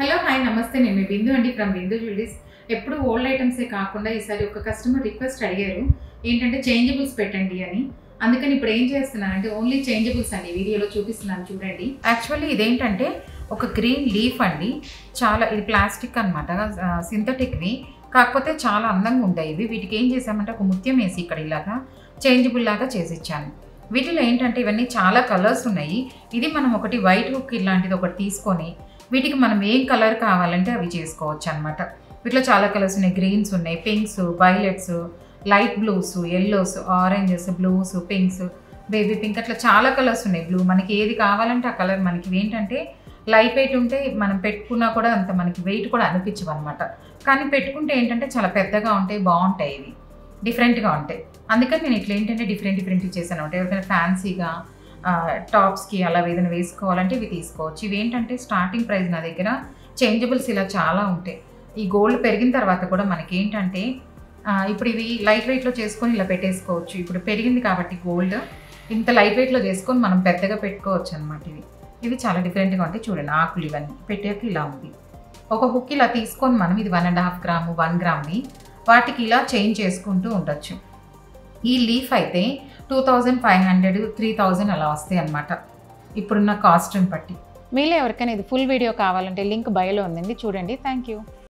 Hello hi నమస్తే నేను మీ బిందు అండి ఫ్రమ్ బిందు జ్యువెలరీస్. ఎప్పుడు ఓల్డ్ ఐటమ్సే కాకుండా ఈసారి ఒక కస్టమర్ రిక్వెస్ట్ అడిగారు ఏంటంటే చేంజబుల్స్ పెట్టండి అని. అందుకని ఇప్పుడు ఏం చేస్తున్నానంటే ఓన్లీ చేంజబుల్స్ అండి వీడియోలో చూపిస్తున్నాను చూడండి. యాక్చువల్లీ ఇదేంటంటే ఒక గ్రీన్ లీఫ్ అండి, చాలా ఇది ప్లాస్టిక్ అనమాట, సింథటిక్వి, కాకపోతే చాలా అందంగా ఉంటాయి ఇవి. వీటికి ఏం చేసామంటే ఒక ముత్యం వేసి ఇక్కడ ఇలాగా చేంజబుల్ లాగా చేసి ఇచ్చాను. వీటిలో ఏంటంటే ఇవన్నీ చాలా కలర్స్ ఉన్నాయి. ఇది మనం ఒకటి వైట్ హుక్ ఇలాంటిది ఒకటి తీసుకొని వీటికి మనం ఏం కలర్ కావాలంటే అవి చేసుకోవచ్చు అనమాట. వీటిలో చాలా కలర్స్ ఉన్నాయి, గ్రీన్స్ ఉన్నాయి, pinks, violets, light blues, yellows, oranges, blues, pinks, baby pink, అట్లా చాలా కలర్స్ ఉన్నాయి. బ్లూ మనకి ఏది కావాలంటే ఆ కలర్. మనకి ఏంటంటే లైట్ వెయిట్ ఉంటే మనం పెట్టుకున్నా కూడా అంత మనకి వెయిట్ కూడా అనిపించవు అనమాట. కానీ పెట్టుకుంటే ఏంటంటే చాలా పెద్దగా ఉంటాయి, బాగుంటాయి, ఇవి డిఫరెంట్గా ఉంటాయి. అందుకని నేను ఇట్లా ఏంటంటే డిఫరెంట్ చేశాను అనమాట. ఎవరికైనా ఫ్యాన్సీగా టాప్స్కి అలా ఏదైనా వేసుకోవాలంటే ఇవి తీసుకోవచ్చు. ఇవి ఏంటంటే స్టార్టింగ్ ప్రైస్ నా దగ్గర చేంజబుల్స్ ఇలా చాలా ఉంటాయి. ఈ గోల్డ్ పెరిగిన తర్వాత కూడా మనకి ఏంటంటే ఇప్పుడు ఇవి లైట్ వెయిట్లో చేసుకొని ఇలా పెట్టేసుకోవచ్చు. ఇప్పుడు పెరిగింది కాబట్టి గోల్డ్ ఇంత లైట్ వెయిట్లో చేసుకొని మనం పెద్దగా పెట్టుకోవచ్చు అనమాట. ఇవి చాలా డిఫరెంట్గా ఉంటాయి. చూడండి ఆకులు ఇవన్నీ పెట్టాక ఇలా ఉంది. ఒక హుక్ ఇలా తీసుకొని మనం ఇది 1.5 గ్రాము 1 గ్రామ్ని వాటికి ఇలా చేంజ్ చేసుకుంటూ ఉండొచ్చు. ఈ లీఫ్ అయితే 2500 3000 అలా వస్తాయి అన్నమాట ఇప్పుడున్న కాస్ట్ని బట్టి. మీలో ఎవరికైనా ఇది ఫుల్ వీడియో కావాలంటే లింక్ బయోలో ఉందండి, చూడండి. Thank you.